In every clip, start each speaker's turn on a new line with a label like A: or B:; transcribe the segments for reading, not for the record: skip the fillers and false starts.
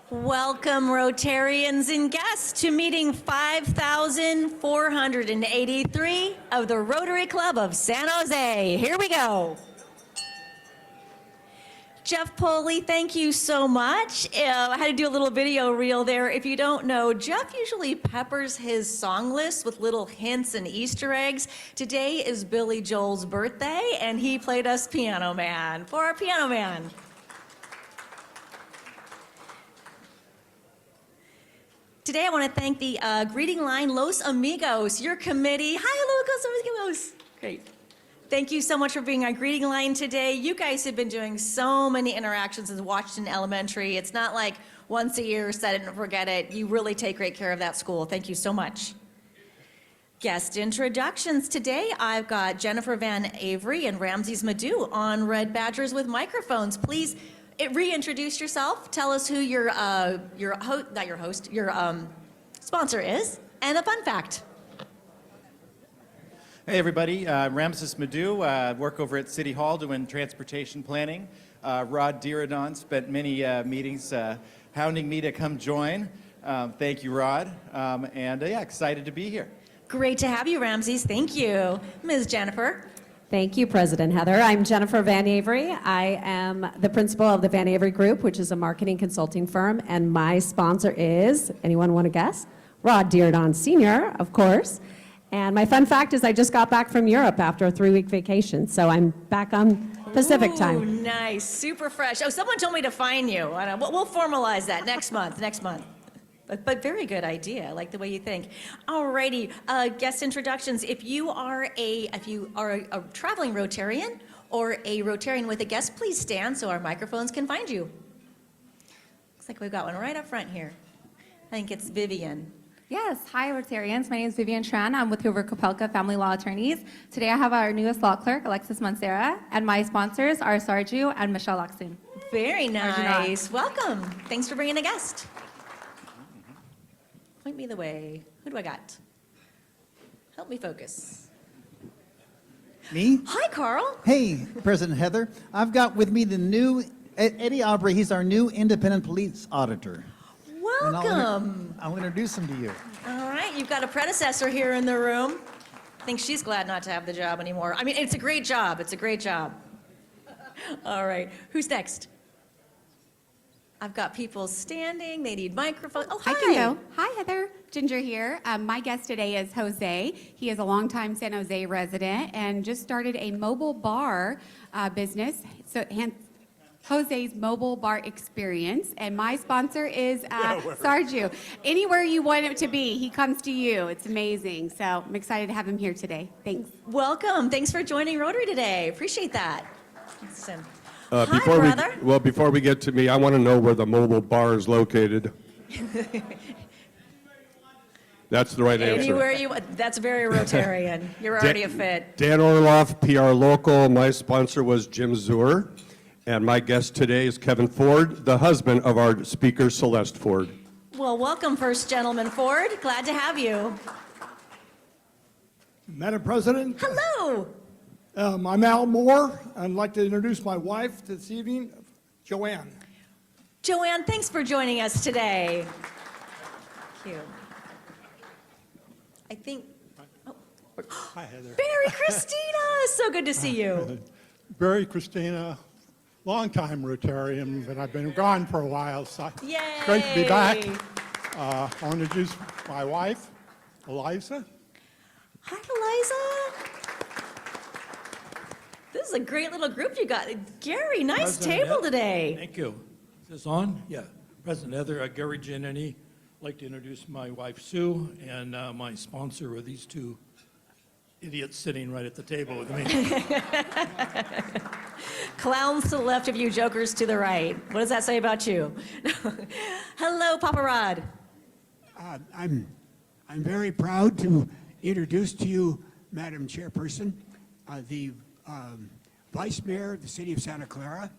A: Welcome, Rotarians and guests, to meeting 5,483 of the Rotary Club of San Jose. Here we go. Jeff Poley, thank you so much. I had to do a little video reel there. If you don't know, Jeff usually peppers his song list with little hints and Easter eggs. Today is Billy Joel's birthday, and he played us Piano Man. For our Piano Man. Today I want to thank the greeting line Los Amigos, your committee. Hi, Los Amigos. Great. Thank you so much for being our greeting line today. You guys have been doing so many interactions in Washington Elementary. It's not like once a year, set it and forget it. You really take great care of that school. Thank you so much. Guest introductions. Today I've got Jennifer Van Avery and Ramses Madu on Red Badgers with microphones. Please reintroduce yourself. Tell us who your sponsor is, and a fun fact.
B: Hey everybody, Ramses Madu, work over at City Hall doing transportation planning. Rod Diradon spent many meetings hounding me to come join. Thank you, Rod, and yeah, excited to be here.
A: Great to have you, Ramses. Thank you. Ms. Jennifer.
C: Thank you, President Heather. I'm Jennifer Van Avery. I am the principal of the Van Avery Group, which is a marketing consulting firm, and my sponsor is, anyone want to guess? Rod Diardon Sr., of course. And my fun fact is I just got back from Europe after a 3-week vacation, so I'm back on Pacific time.
A: Ooh, nice, super fresh. Oh, someone told me to find you. We'll formalize that next month. But very good idea. I like the way you think. Alrighty, guest introductions. If you are a traveling Rotarian or a Rotarian with a guest, please stand so our microphones can find you. Looks like we've got one right up front here. I think it's Vivian.
D: Yes, hi Rotarians. My name is Vivian Tran. I'm with Hoover Kopelka Family Law Attorneys. Today I have our newest law clerk, Alexis Mancera, and my sponsors are Sarju and Michelle Oxen.
A: Very nice. Welcome. Thanks for bringing a guest. Point me the way. Who do I got? Help me focus.
E: Me?
A: Hi, Carl.
E: Hey, President Heather. I've got with me the new Eddie Aubrey. He's our new independent police auditor.
A: Welcome.
E: I'll introduce him to you.
A: All right, you've got a predecessor here in the room. I think she's glad not to have the job anymore. I mean, it's a great job. It's a great job. All right, who's next? I've got people standing. They need microphones. Oh, hi.
F: I can go. Hi, Heather. Ginger here. My guest today is Jose. He is a longtime San Jose resident and just started a mobile bar business. So, Jose's Mobile Bar Experience, and my sponsor is Sarju. Anywhere you want him to be, he comes to you. It's amazing. So I'm excited to have him here today. Thanks.
A: Welcome. Thanks for joining Rotary today. Appreciate that. Awesome.
G: Before we get to me, I want to know where the mobile bar is located. That's the right answer.
A: Anywhere you want. That's very Rotarian. You're already a fit.
G: Dan Orloff, PR Local. My sponsor was Jim Zur. And my guest today is Kevin Ford, the husband of our speaker, Celeste Ford.
A: Well, welcome, First Gentleman Ford. Glad to have you.
H: Madam President.
A: Hello.
H: I'm Al Moore. I'd like to introduce my wife this evening, Joanne.
A: Joanne, thanks for joining us today. Thank you. I think. Oh.
H: Hi, Heather.
A: Barry Christina, so good to see you.
H: Barry Christina. Long-time Rotarian, but I've been gone for a while, so
A: Yay.
H: Great to be back. I want to introduce my wife, Eliza.
A: Hi, Eliza. This is a great little group you got. Gary, nice table today.
I: Thank you. Is this on? Yeah. President Heather, Gary Giannini. I'd like to introduce my wife, Sue, and my sponsor are these two idiots sitting right at the table with me.
A: Clowns to the left of you, jokers to the right. What does that say about you? Hello, Papa Rod.
J: I'm very proud to introduce to you, Madam Chairperson, the Vice Mayor of the City of Santa Clara,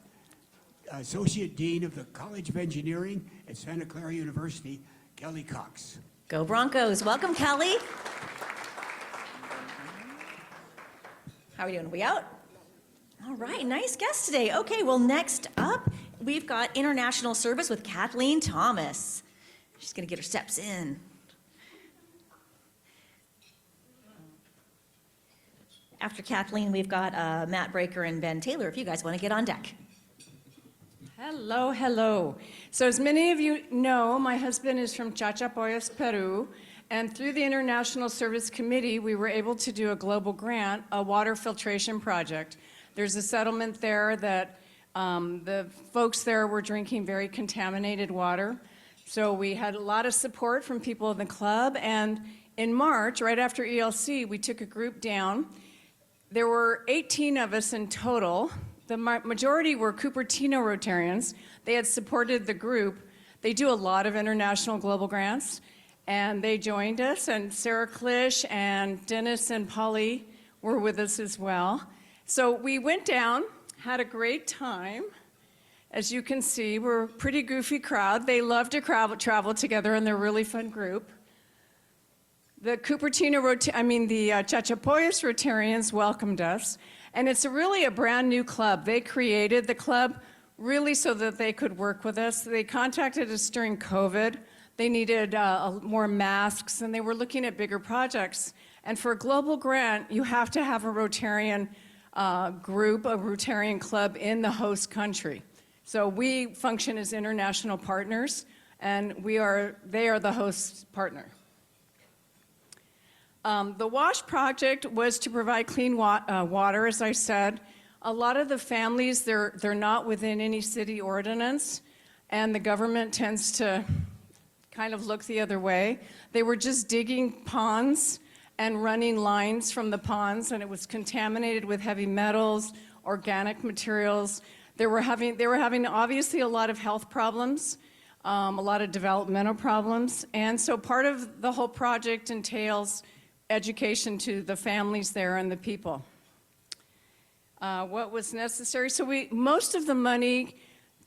J: Associate Dean of the College of Engineering at Santa Clara University, Kelly Cox.
A: Go Broncos. Welcome, Kelly. How are we doing? We out? All right, nice guest today. Okay, well, next up we've got international service with Kathleen Thomas. She's going to get her steps in. After Kathleen, we've got Matt Breaker and Ben Taylor, if you guys want to get on deck.
K: Hello, hello. So as many of you know, my husband is from Chachapoyas, Peru, and through the International Service Committee, we were able to do a global grant, a water filtration project. There's a settlement there that the folks there were drinking very contaminated water. So we had a lot of support from people in the club, and in March, right after ELC, we took a group down. There were 18 of us in total. The majority were Cupertino Rotarians. They had supported the group. They do a lot of international global grants, and they joined us, and Sarah Klish and Dennis and Polly were with us as well. So we went down, had a great time. As you can see, we're a pretty goofy crowd. They love to travel together, and they're a really fun group. The Chachapoyas Rotarians welcomed us, and it's really a brand new club. They created the club really so that they could work with us. They contacted us during COVID. They needed more masks, and they were looking at bigger projects. And for a global grant, you have to have a Rotarian group, a Rotarian club in the host country. So we function as international partners, and they are the host partner. The WASH project was to provide clean water, as I said. A lot of the families, they're not within any city ordinance, and the government tends to kind of look the other way. They were just digging ponds and running lines from the ponds, and it was contaminated with heavy metals, organic materials. They were having obviously a lot of health problems, a lot of developmental problems, and so part of the whole project entails education to the families there and the people. What was necessary? So most of the money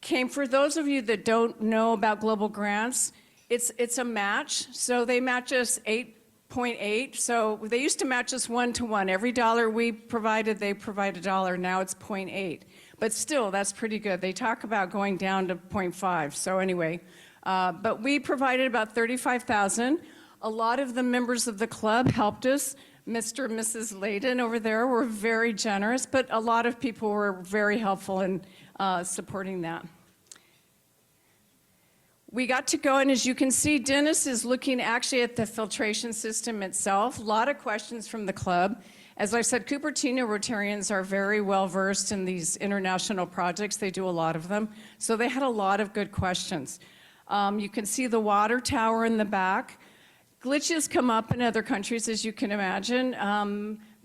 K: came, for those of you that don't know about global grants, it's a match. So they match us 8.8. So they used to match us 1-to-1. Every dollar we provided, they provide a dollar. Now it's 0.8. But still, that's pretty good. They talk about going down to 0.5. So anyway, but we provided about $35,000. A lot of the members of the club helped us. Mr. and Mrs. Layden over there were very generous, but a lot of people were very helpful in supporting that. We got to go, and as you can see, Dennis is looking actually at the filtration system itself. A lot of questions from the club. As I said, Cupertino Rotarians are very well versed in these international projects. They do a lot of them. So they had a lot of good questions. You can see the water tower in the back. Glitches come up in other countries, as you can imagine.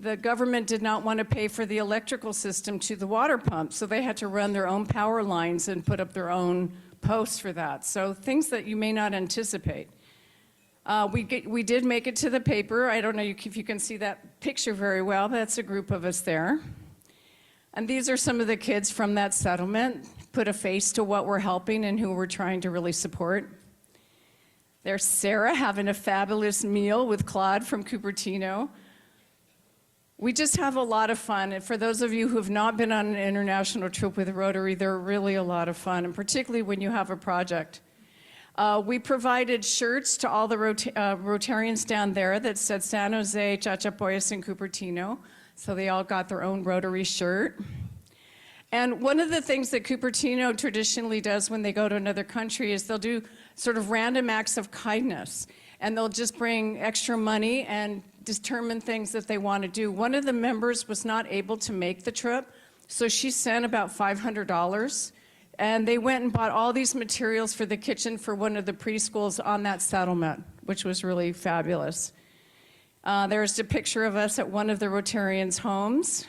K: The government did not want to pay for the electrical system to the water pump, so they had to run their own power lines and put up their own posts for that. So things that you may not anticipate. We did make it to the paper. I don't know if you can see that picture very well, but that's a group of us there. And these are some of the kids from that settlement. Put a face to what we're helping and who we're trying to really support. There's Sarah having a fabulous meal with Claude from Cupertino. We just have a lot of fun, and for those of you who have not been on an international trip with Rotary, they're really a lot of fun, and particularly when you have a project. We provided shirts to all the Rotarians down there that said San Jose, Chachapoyas, and Cupertino, so they all got their own Rotary shirt. And one of the things that Cupertino traditionally does when they go to another country is they'll do sort of random acts of kindness, and they'll just bring extra money and determine things that they want to do. One of the members was not able to make the trip, so she sent about $500, and they went and bought all these materials for the kitchen for one of the preschools on that settlement, which was really fabulous. There's a picture of us at one of the Rotarians' homes.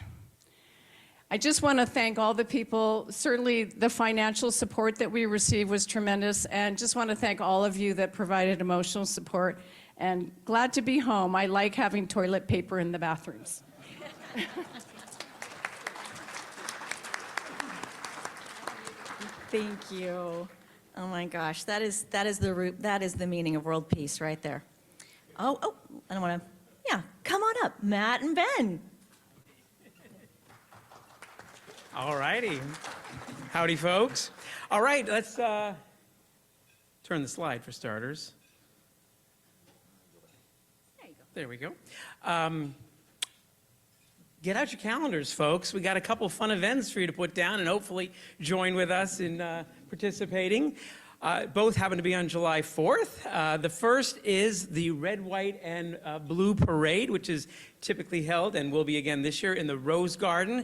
K: I just want to thank all the people. Certainly the financial support that we received was tremendous, and just want to thank all of you that provided emotional support, and glad to be home. I like having toilet paper in the bathrooms.
A: Thank you. Oh my gosh, that is the meaning of world peace right there. Oh, I don't want to. Yeah, come on up, Matt and Ben.
L: All righty. Howdy, folks. All right, let's turn the slide for starters. There we go. Get out your calendars, folks. We got a couple fun events for you to put down and hopefully join with us in participating. Both happen to be on July 4th. The first is the Red, White, and Blue Parade, which is typically held and will be again this year in the Rose Garden.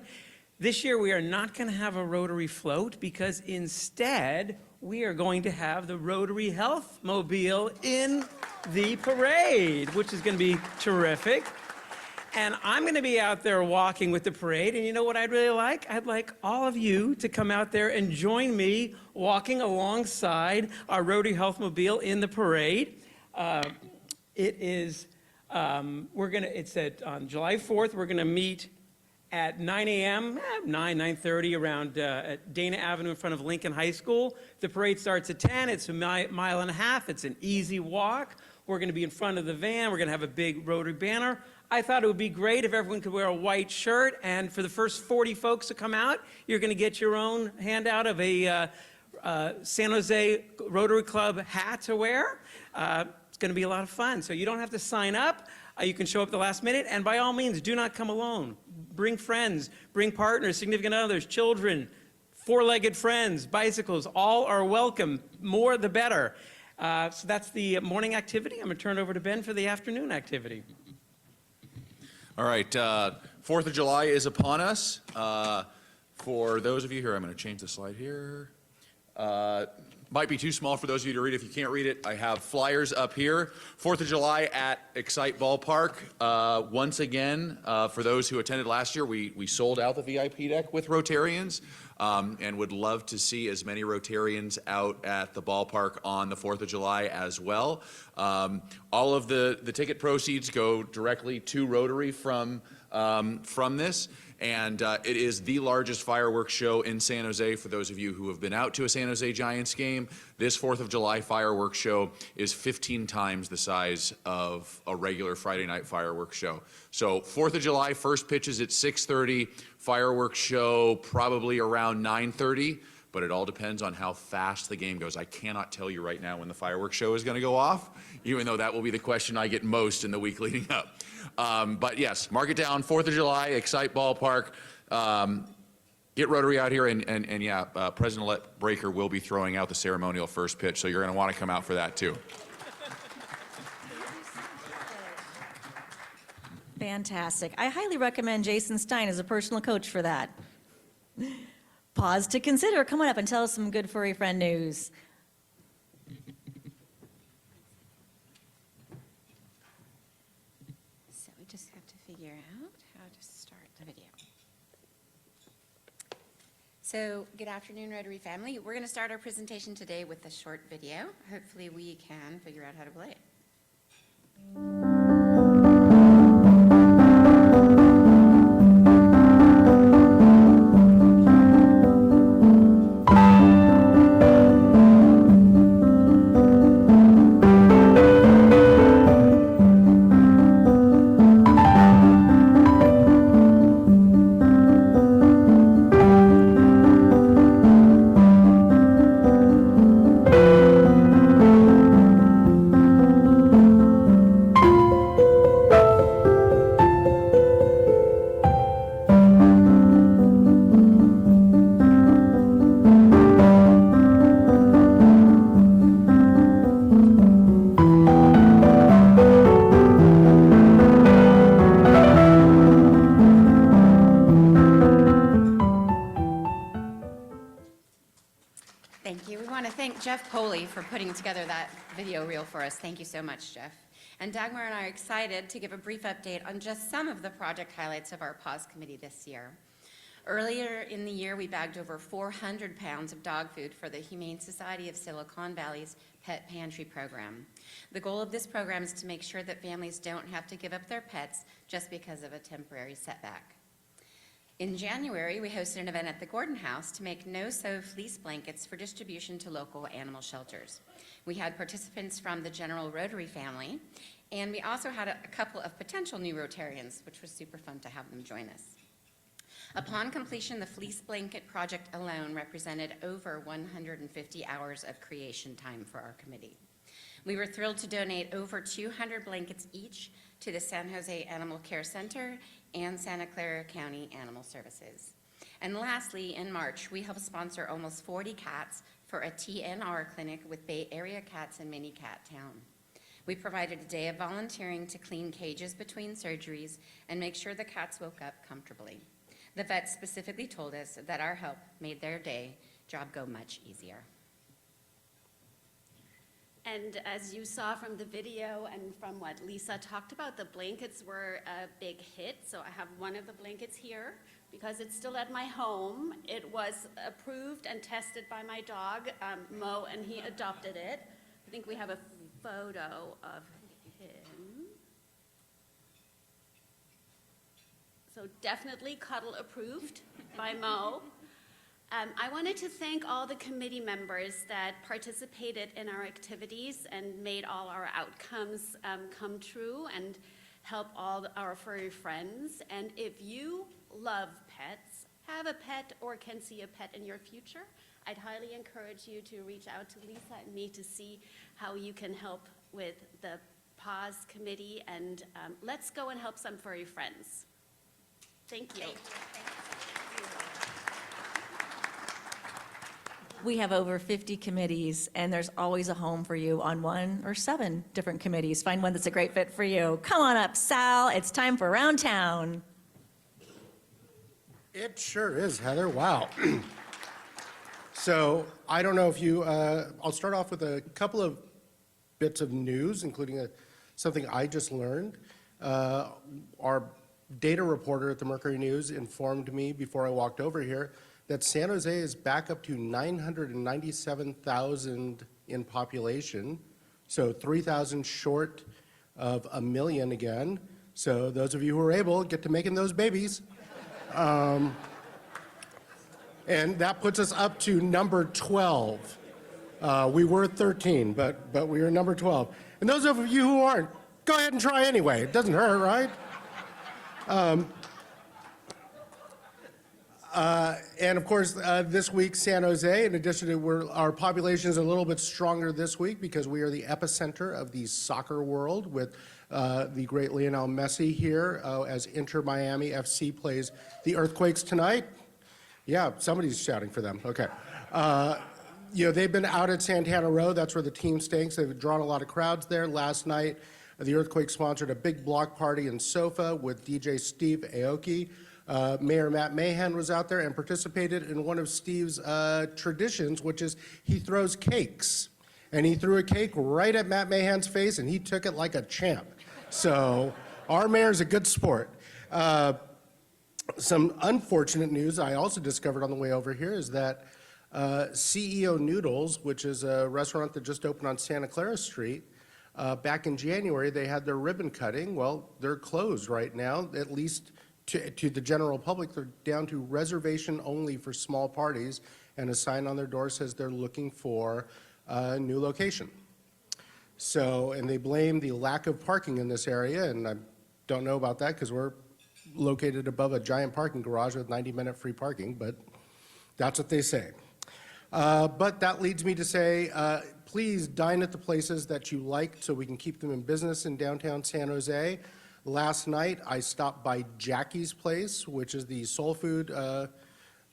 L: This year we are not going to have a Rotary float because instead we are going to have the Rotary Health Mobile in the parade, which is going to be terrific. And I'm going to be out there walking with the parade, and you know what I'd really like? I'd like all of you to come out there and join me walking alongside our Rotary Health Mobile in the parade. It's on July 4th, we're going to meet at 9 a.m., 9:30 around at Dana Avenue in front of Lincoln High School. The parade starts at 10. It's a mile and a half. It's an easy walk. We're going to be in front of the van. We're going to have a big Rotary banner. I thought it would be great if everyone could wear a white shirt, and for the first 40 folks to come out, you're going to get your own handout of a San Jose Rotary Club hat to wear. It's going to be a lot of fun, so you don't have to sign up. You can show up at the last minute, and by all means, do not come alone. Bring friends, bring partners, significant others, children, four-legged friends, bicycles, all are welcome. More the better. So that's the morning activity. I'm going to turn it over to Ben for the afternoon activity.
M: All right, 4th of July is upon us. For those of you here, I'm going to change the slide here. Might be too small for those of you to read. If you can't read it, I have flyers up here. 4th of July at Excite Ballpark. Once again, for those who attended last year, we sold out the VIP deck with Rotarians and would love to see as many Rotarians out at the ballpark on the 4th of July as well. All of the ticket proceeds go directly to Rotary from this. And it is the largest fireworks show in San Jose. For those of you who have been out to a San Jose Giants game, this 4th of July fireworks show is 15 times the size of a regular Friday night fireworks show. So 4th of July, first pitch is at 6:30, fireworks show probably around 9:30, but it all depends on how fast the game goes. I cannot tell you right now when the fireworks show is going to go off, even though that will be the question I get most in the week leading up. But yes, mark it down, 4th of July, Excite Ballpark. Get Rotary out here, and yeah, President-elect Breaker will be throwing out the ceremonial first pitch, so you're going to want to come out for that too.
A: Fantastic. I highly recommend Jason Stein as a personal coach for that. Pause to consider. Come on up and tell us some good furry friend news.
F: So we just have to figure out how to start the video. So good afternoon, Rotary family. We're going to start our presentation today with a short video. Hopefully we can figure out how to play it. For putting together that video reel for us. Thank you so much, Jeff. And Dagmar and I are excited to give a brief update on just some of the project highlights of our PAWS committee this year. Earlier in the year, we bagged over 400 pounds of dog food for the Humane Society of Silicon Valley's Pet Pantry program. The goal of this program is to make sure that families don't have to give up their pets just because of a temporary setback. In January, we hosted an event at the Gordon House to make no-sew fleece blankets for distribution to local animal shelters. We had participants from the General Rotary family, and we also had a couple of potential new Rotarians, which was super fun to have them join us.
N: Upon completion, the fleece blanket project alone represented over 150 hours of creation time for our committee. We were thrilled to donate over 200 blankets each to the San Jose Animal Care Center and Santa Clara County Animal Services. And lastly, in March, we helped sponsor almost 40 cats for a TNR clinic with Bay Area Cats in Mini Cat Town. We provided a day of volunteering to clean cages between surgeries and make sure the cats woke up comfortably. The vets specifically told us that our help made their job go much easier.
O: And as you saw from the video and from what Lisa talked about, the blankets were a big hit. So I have one of the blankets here because it's still at my home. It was approved and tested by my dog, Mo, and he adopted it. I think we have a photo of him. So definitely cuddle approved by Mo. I wanted to thank all the committee members that participated in our activities and made all our outcomes come true and help all our furry friends. And if you love pets, have a pet, or can see a pet in your future, I'd highly encourage you to reach out to Lisa and me to see how you can help with the PAWS committee, and let's go and help some furry friends. Thank you.
A: We have over 50 committees, and there's always a home for you on 1 or 7 different committees. Find one that's a great fit for you. Come on up, Sal. It's time for Around Town.
P: It sure is, Heather. Wow. So I don't know if you, I'll start off with a couple of bits of news, including something I just learned. Our data reporter at the Mercury News informed me before I walked over here that San Jose is back up to 997,000 in population, so 3,000 short of 1 million again. So those of you who are able, get to making those babies. And that puts us up to number 12. We were 13, but we are number 12. And those of you who aren't, go ahead and try anyway. It doesn't hurt, right? And of course, this week, San Jose, in addition to our population is a little bit stronger this week because we are the epicenter of the soccer world with the great Lionel Messi here as Inter Miami FC plays the Earthquakes tonight. Yeah, somebody's shouting for them. Okay. You know, they've been out at Santana Row. That's where the team stinks. They've drawn a lot of crowds there. Last night, the Earthquakes sponsored a big block party in Sofa with DJ Steve Aoki. Mayor Matt Mahan was out there and participated in one of Steve's traditions, which is he throws cakes. And he threw a cake right at Matt Mahan's face, and he took it like a champ. So our mayor's a good sport. Some unfortunate news I also discovered on the way over here is that CEO Noodles, which is a restaurant that just opened on Santa Clara Street, back in January, they had their ribbon cutting. Well, they're closed right now, at least to the general public. They're down to reservation only for small parties, and a sign on their door says they're looking for a new location. So, and they blame the lack of parking in this area, and I don't know about that because we're located above a giant parking garage with 90-minute free parking, but that's what they say. But that leads me to say, please dine at the places that you like so we can keep them in business in downtown San Jose. Last night, I stopped by Jackie's Place, which is the soul food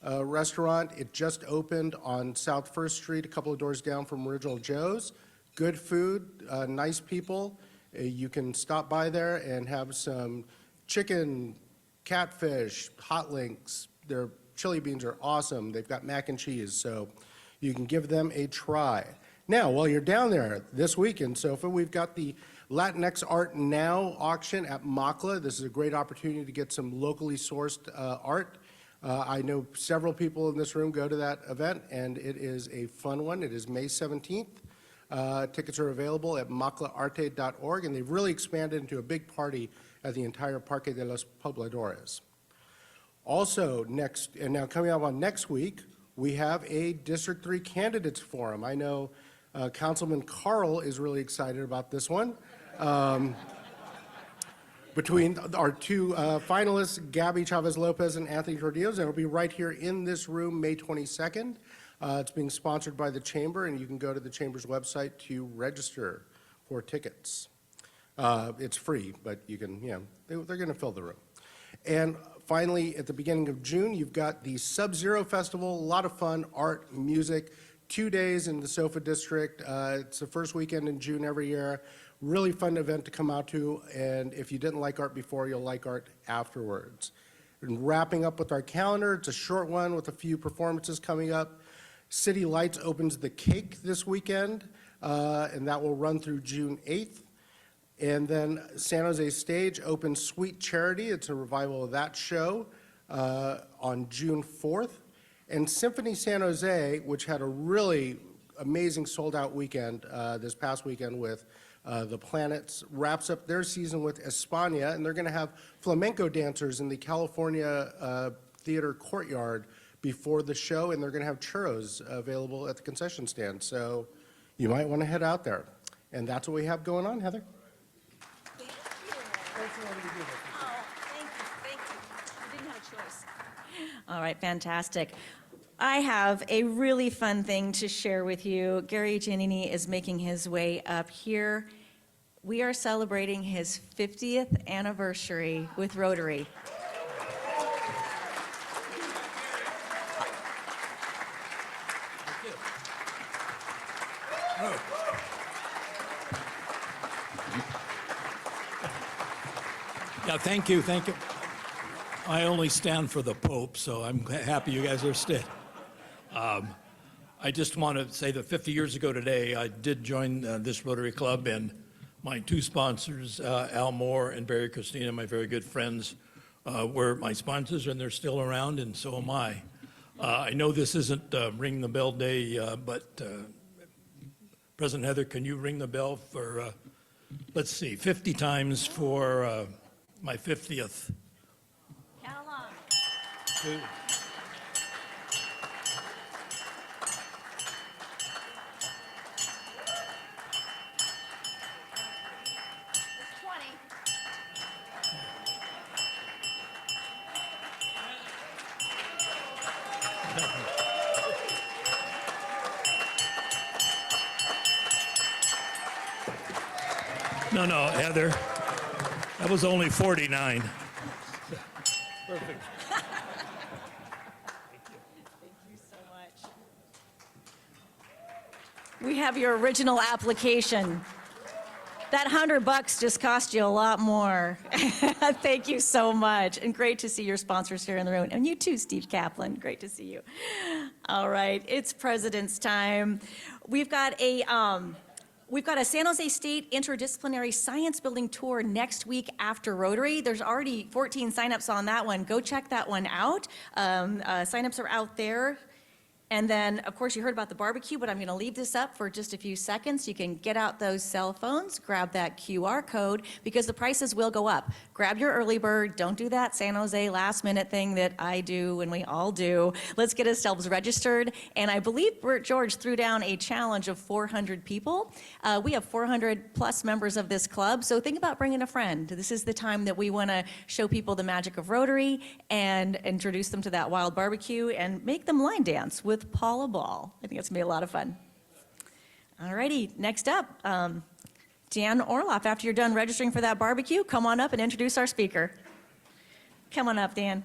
P: restaurant. It just opened on South First Street, a couple of doors down from Original Joe's. Good food, nice people. You can stop by there and have some chicken, catfish, hot links. Their chili beans are awesome. They've got mac and cheese, so you can give them a try. Now, while you're down there this weekend, Sofa, we've got the Latinx Art Now auction at Makla. This is a great opportunity to get some locally sourced art. I know several people in this room go to that event, and it is a fun one. It is May 17th. Tickets are available at maclaarte.org, and they've really expanded into a big party at the entire Parque de los Pobladores. Also, now coming up on next week, we have a District 3 Candidates Forum. I know Councilman Carl is really excited about this one. between our two finalists, Gabby Chavez-Lopez and Anthony Cordillos, and it'll be right here in this room, May 22nd. It's being sponsored by the Chamber, and you can go to the Chamber's website to register for tickets. It's free, but you can, they're going to fill the room. And finally, at the beginning of June, you've got the Sub-Zero Festival, a lot of fun, art, music, 2 days in the SOFA District. It's the first weekend in June every year. Really fun event to come out to, and if you didn't like art before, you'll like art afterwards. And wrapping up with our calendar, it's a short one with a few performances coming up. City Lights opens the Cake this weekend, and that will run through June 8th. And then San Jose Stage opens Sweet Charity. It's a revival of that show on June 4th. And Symphony San Jose, which had a really amazing sold-out weekend this past weekend with the Planets, wraps up their season with España, and they're going to have flamenco dancers in the California Theater Courtyard before the show, and they're going to have churros available at the concession stand. So you might want to head out there. And that's what we have going on, Heather.
A: Thank you. You didn't have a choice. All right, fantastic. I have a really fun thing to share with you. Gary Giannini is making his way up here. We are celebrating his 50th anniversary with Rotary.
I: Yeah, thank you, thank you. I only stand for the Pope, so I'm happy you guys are still. I just want to say that 50 years ago today, I did join this Rotary Club, and my two sponsors, Al Moore and Barry Christina, my very good friends, were my sponsors, and they're still around, and so am I. I know this isn't Ring the Bell Day, but President Heather, can you ring the bell for, let's see, 50 times for my 50th?
A: Count along.
I: 2. No, Heather, that was only 49. Perfect.
A: Thank you so much. We have your original application. That $100 just cost you a lot more. Thank you so much. And great to see your sponsors here in the room. And you too, Steve Kaplan. Great to see you. All right, it's President's time. We've got a San Jose State Interdisciplinary Science Building Tour next week after Rotary. There's already 14 signups on that one. Go check that one out. Signups are out there. And then, of course, you heard about the barbecue, but I'm going to leave this up for just a few seconds. You can get out those cell phones, grab that QR code, because the prices will go up. Grab your early bird. Don't do that San Jose last-minute thing that I do and we all do. Let's get ourselves registered. And I believe Bert George threw down a challenge of 400 people. We have 400-plus members of this club, so think about bringing a friend. This is the time that we want to show people the magic of Rotary and introduce them to that wild barbecue and make them line dance with Paula Ball. I think it's going to be a lot of fun. All righty, next up, Dan Orloff, after you're done registering for that barbecue, come on up and introduce our speaker. Come on up, Dan.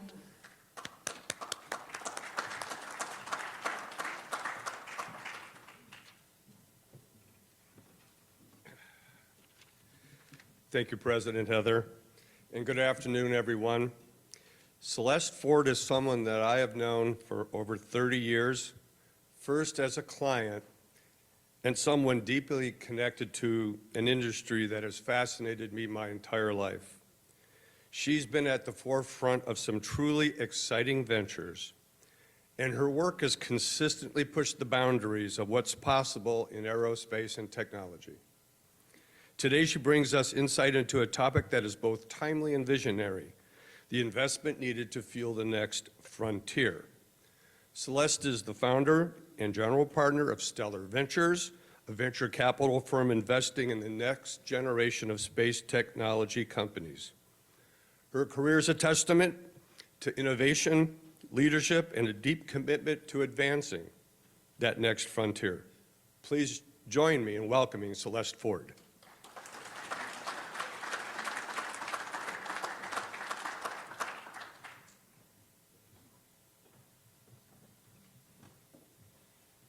G: Thank you, President Heather, and good afternoon, everyone. Celeste Ford is someone that I have known for over 30 years, first as a client and someone deeply connected to an industry that has fascinated me my entire life. She's been at the forefront of some truly exciting ventures, and her work has consistently pushed the boundaries of what's possible in aerospace and technology. Today, she brings us insight into a topic that is both timely and visionary, the investment needed to fuel the next frontier. Celeste is the founder and general partner of Stellar Ventures, a venture capital firm investing in the next generation of space technology companies. Her career is a testament to innovation, leadership, and a deep commitment to advancing that next frontier. Please join me in welcoming Celeste Ford.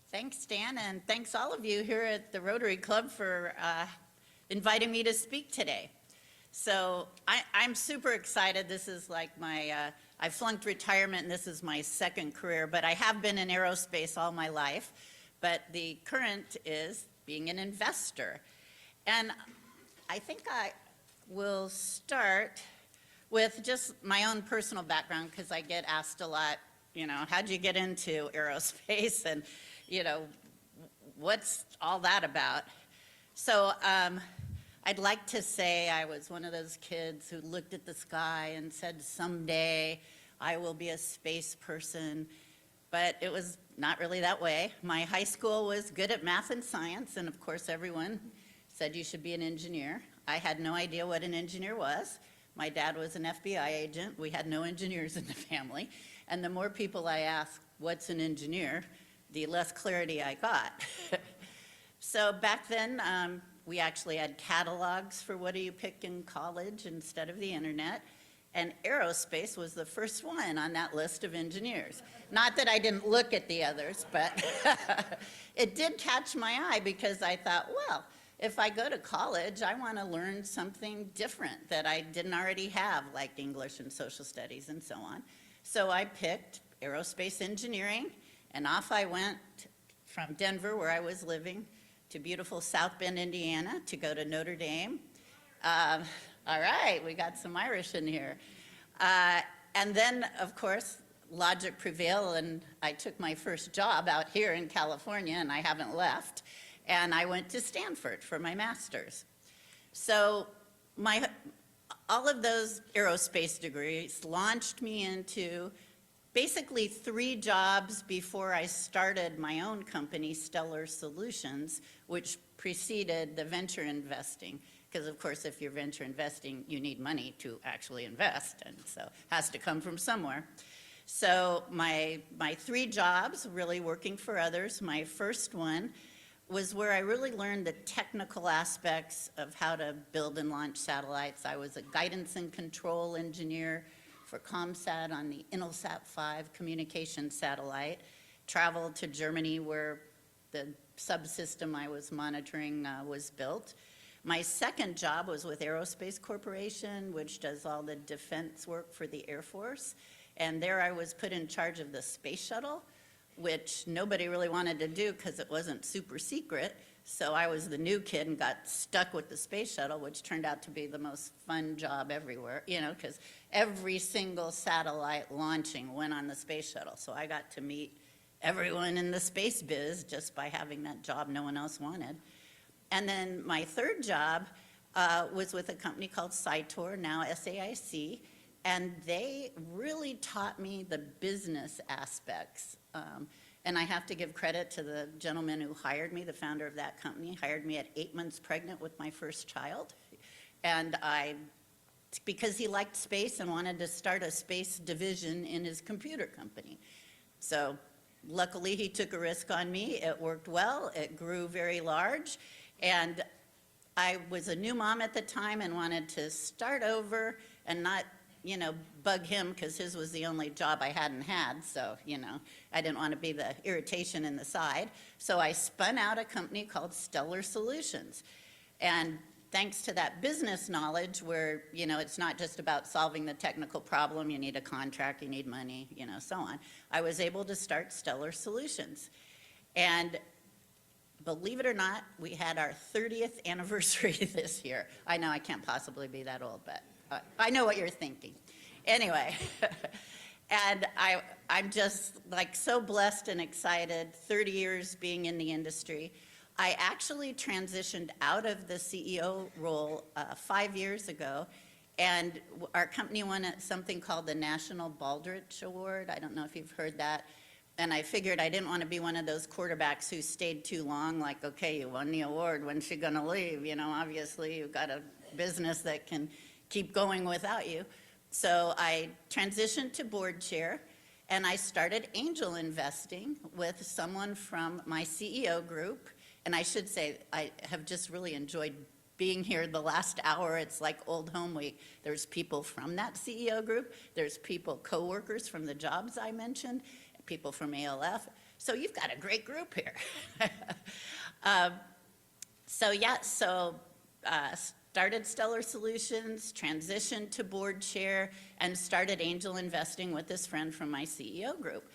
Q: Thanks, Dan, and thanks all of you here at the Rotary Club for inviting me to speak today. So I'm super excited. This is like I flunked retirement, and this is my second career, but I have been in aerospace all my life. But the current is being an investor. And I think I will start with just my own personal background, because I get asked a lot, how'd you get into aerospace? And what's all that about? So I'd like to say I was one of those kids who looked at the sky and said, someday I will be a space person, but it was not really that way. My high school was good at math and science, and of course everyone said you should be an engineer. I had no idea what an engineer was. My dad was an FBI agent. We had no engineers in the family. And the more people I asked, what's an engineer, the less clarity I got. So back then, we actually had catalogs for what do you pick in college instead of the internet. And aerospace was the first one on that list of engineers. Not that I didn't look at the others, but it did catch my eye because I thought, well, if I go to college, I want to learn something different that I didn't already have, like English and social studies and so on. So I picked aerospace engineering, and off I went from Denver, where I was living, to beautiful South Bend, Indiana, to go to Notre Dame. All right, we got some Irish in here. And then, of course, logic prevailed, and I took my first job out here in California, and I haven't left. And I went to Stanford for my master's. So all of those aerospace degrees launched me into basically 3 jobs before I started my own company, Stellar Solutions, which preceded the venture investing. Because, of course, if you're venture investing, you need money to actually invest, and so it has to come from somewhere. So my 3 jobs, really working for others, my first one was where I really learned the technical aspects of how to build and launch satellites. I was a guidance and control engineer for ComSat on the Intelsat 5 communication satellite, traveled to Germany where the subsystem I was monitoring was built. My second job was with Aerospace Corporation, which does all the defense work for the Air Force. And there I was put in charge of the space shuttle, which nobody really wanted to do because it wasn't super secret. So I was the new kid and got stuck with the space shuttle, which turned out to be the most fun job everywhere, because every single satellite launching went on the space shuttle. So I got to meet everyone in the space biz just by having that job no one else wanted. And then my third job was with a company called Cytor, now SAIC, and they really taught me the business aspects. And I have to give credit to the gentleman who hired me, the founder of that company, hired me at 8 months pregnant with my first child. And because he liked space and wanted to start a space division in his computer company. So luckily he took a risk on me. It worked well, it grew very large. And I was a new mom at the time and wanted to start over and not, bug him because his was the only job I hadn't had. So, I didn't want to be the irritation in the side. So I spun out a company called Stellar Solutions. And thanks to that business knowledge where, it's not just about solving the technical problem, you need a contract, you need money, so on, I was able to start Stellar Solutions. And believe it or not, we had our 30th anniversary this year. I know I can't possibly be that old, but I know what you're thinking. Anyway, and I'm just so blessed and excited, 30 years being in the industry. I actually transitioned out of the CEO role 5 years ago, and our company won something called the National Baldrige Award. I don't know if you've heard that. And I figured I didn't want to be one of those quarterbacks who stayed too long, like, okay, you won the award, when's she gonna leave? Obviously you've got a business that can keep going without you. So I transitioned to board chair, and I started angel investing with someone from my CEO group. And I should say, I have just really enjoyed being here the last hour. It's like old home week. There's people from that CEO group. There's people, coworkers from the jobs I mentioned, people from ALF. So you've got a great group here. Started Stellar Solutions, transitioned to board chair, and started angel investing with this friend from my CEO group.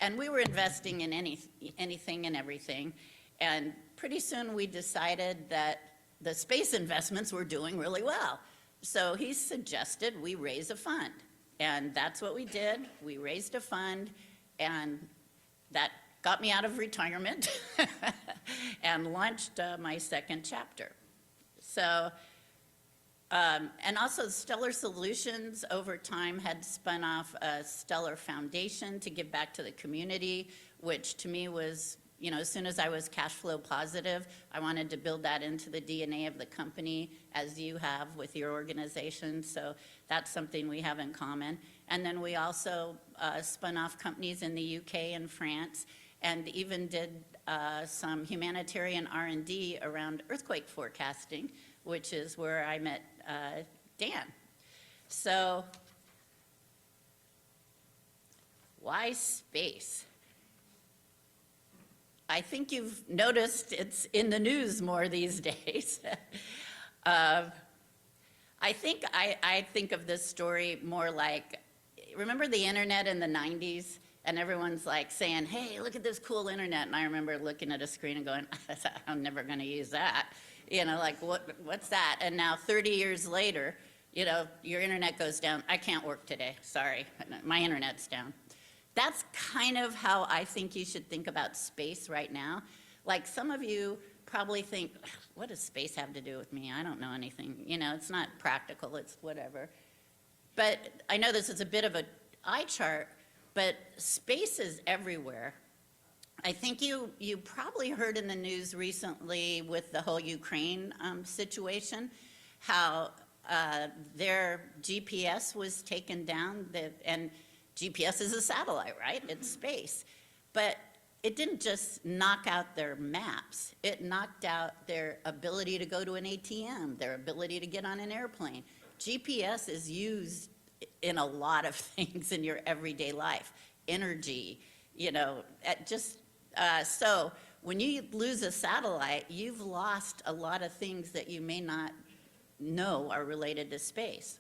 Q: And we were investing in anything and everything. And pretty soon we decided that the space investments were doing really well. So he suggested we raise a fund. And that's what we did. We raised a fund, and that got me out of retirement and launched my second chapter. So, and also Stellar Solutions over time had spun off a Stellar Foundation to give back to the community, which to me was, you know, as soon as I was cash flow positive, I wanted to build that into the DNA of the company, as you have with your organization. So that's something we have in common. And then we also spun off companies in the UK and France, and even did some humanitarian R&D around earthquake forecasting, which is where I met Dan. So why space? I think you've noticed it's in the news more these days. I think of this story more like, remember the internet in the 90s? And everyone's like saying, hey, look at this cool internet. And I remember looking at a screen and going, I'm never going to use that. You know, like, what's that? And now 30 years later, you know, your internet goes down. I can't work today. Sorry, my internet's down. That's kind of how I think you should think about space right now. Like, some of you probably think, what does space have to do with me? I don't know anything. You know, it's not practical. It's whatever. But I know this is a bit of an eye chart, but space is everywhere. I think you probably heard in the news recently with the whole Ukraine situation, how their GPS was taken down, and GPS is a satellite, right? It's space. But it didn't just knock out their maps. It knocked out their ability to go to an ATM, their ability to get on an airplane. GPS is used in a lot of things in your everyday life. Energy, you know, so when you lose a satellite, you've lost a lot of things that you may not know are related to space.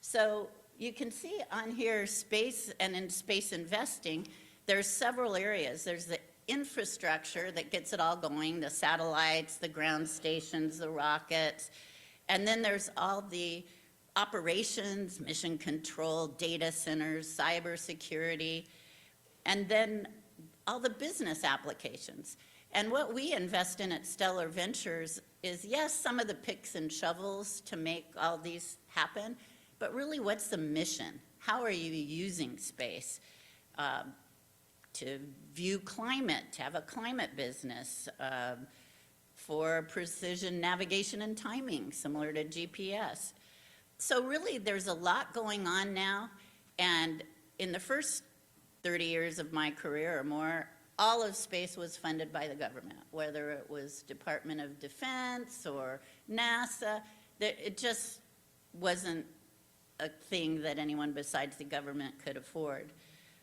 Q: So you can see on here space, and in space investing, there's several areas. There's the infrastructure that gets it all going, the satellites, the ground stations, the rockets, and then there's all the operations, mission control, data centers, cybersecurity, and then all the business applications. And what we invest in at Stellar Ventures is, yes, some of the picks and shovels to make all these happen, but really, what's the mission? How are you using space? To view climate, to have a climate business, for precision navigation and timing, similar to GPS. So really, there's a lot going on now, and in the first 30 years of my career or more, all of space was funded by the government, whether it was Department of Defense or NASA. It just wasn't a thing that anyone besides the government could afford.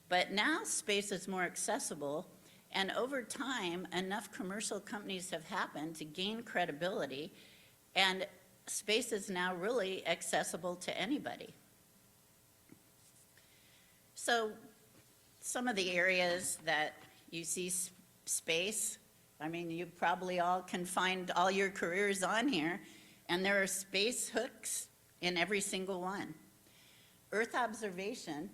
Q: But now space is more accessible, and over time, enough commercial companies have happened to gain credibility, and space is now really accessible to anybody. So some of the areas that you see space, I mean, you probably all can find all your careers on here, and there are space hooks in every single one. Earth observation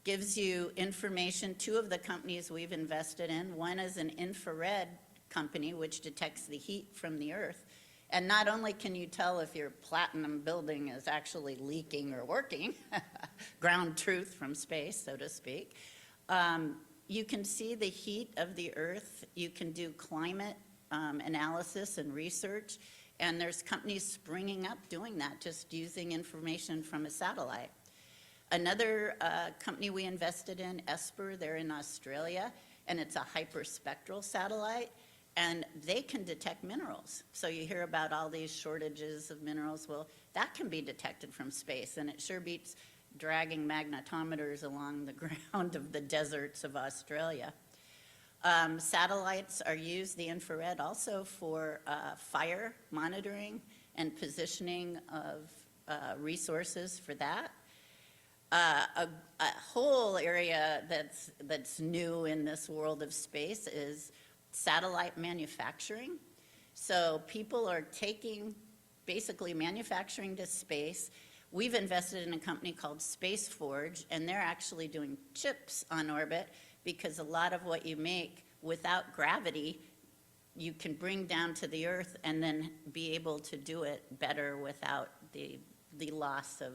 Q: gives you information. Two of the companies we've invested in, one is an infrared company which detects the heat from the Earth. And not only can you tell if your platinum building is actually leaking or working, ground truth from space, so to speak, you can see the heat of the Earth. You can do climate analysis and research. And there's companies springing up doing that, just using information from a satellite. Another company we invested in, Esper, they're in Australia, and it's a hyperspectral satellite, and they can detect minerals. So you hear about all these shortages of minerals. Well, that can be detected from space, and it sure beats dragging magnetometers along the ground of the deserts of Australia. Satellites are used, the infrared, also for fire monitoring and positioning of resources for that. A whole area that's new in this world of space is satellite manufacturing. So people are taking basically manufacturing to space. We've invested in a company called Space Forge, and they're actually doing chips on orbit, because a lot of what you make without gravity, you can bring down to the Earth and then be able to do it better without the loss of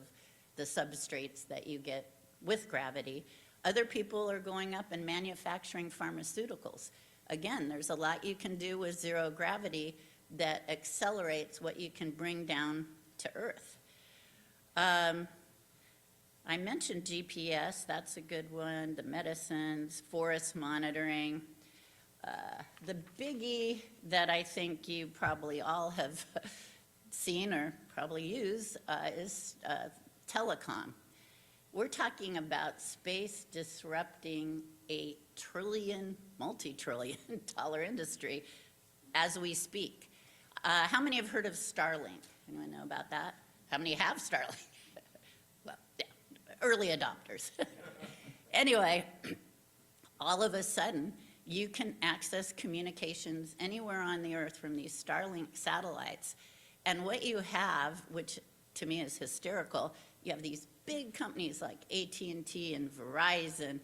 Q: the substrates that you get with gravity. Other people are going up and manufacturing pharmaceuticals. Again, there's a lot you can do with zero gravity that accelerates what you can bring down to Earth. I mentioned GPS, that's a good one, the medicines, forest monitoring. The biggie that I think you probably all have seen or probably use is telecom. We're talking about space disrupting a multi-trillion dollar industry as we speak. How many have heard of Starlink? Anyone know about that? How many have Starlink? Well, yeah, early adopters. Anyway, all of a sudden, you can access communications anywhere on the Earth from these Starlink satellites. And what you have, which to me is hysterical, you have these big companies like AT&T and Verizon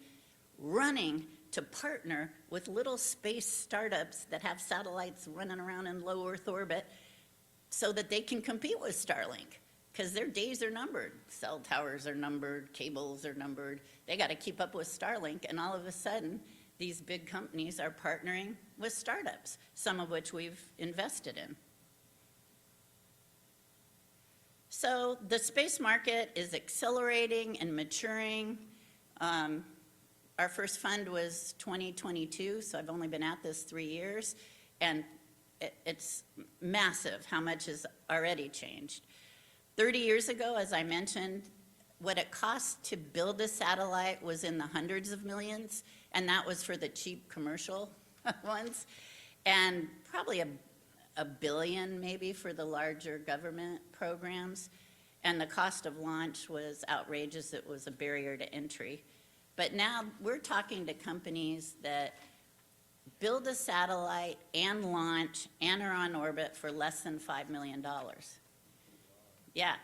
Q: running to partner with little space startups that have satellites running around in low Earth orbit so that they can compete with Starlink, because their days are numbered. Cell towers are numbered, cables are numbered. They got to keep up with Starlink, and all of a sudden, these big companies are partnering with startups, some of which we've invested in. So the space market is accelerating and maturing. Our first fund was 2022, so I've only been at this 3 years, and it's massive how much has already changed. 30 years ago, as I mentioned, what it cost to build a satellite was in the hundreds of millions, and that was for the cheap commercial ones, and probably a billion maybe for the larger government programs. And the cost of launch was outrageous. It was a barrier to entry. But now we're talking to companies that build a satellite and launch and are on orbit for less than $5 million. Yeah.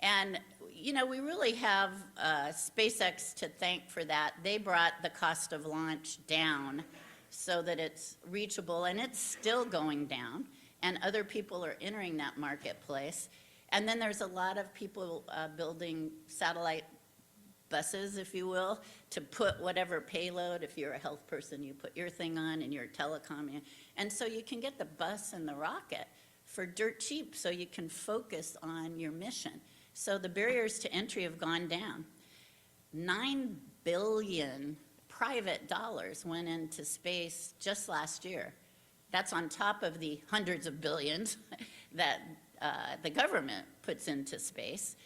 Q: And, you know, we really have SpaceX to thank for that. They brought the cost of launch down so that it's reachable, and it's still going down, and other people are entering that marketplace. And then there's a lot of people building satellite buses, if you will, to put whatever payload. If you're a health person, you put your thing on, and you're a telecom. And so you can get the bus and the rocket for dirt cheap, so you can focus on your mission. So the barriers to entry have gone down. $9 billion private dollars went into space just last year. That's on top of the hundreds of billions that the government puts into space.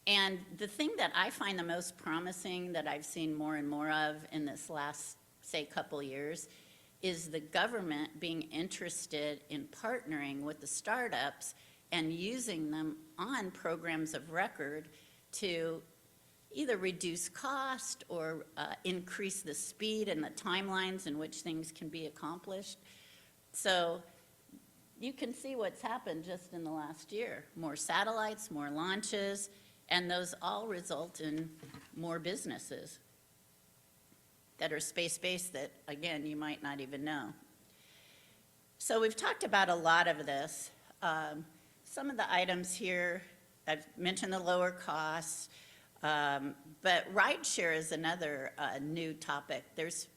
Q: And the thing that I find the most promising, that I've seen more and more of in this last, say, couple years, is the government being interested in partnering with the startups and using them on programs of record to either reduce cost or increase the speed and the timelines in which things can be accomplished. So you can see what's happened just in the last year. More satellites, more launches, and those all result in more businesses that are space-based that, again, you might not even know. So we've talked about a lot of this. Some of the items here, I've mentioned the lower costs, but rideshare is another new topic. There's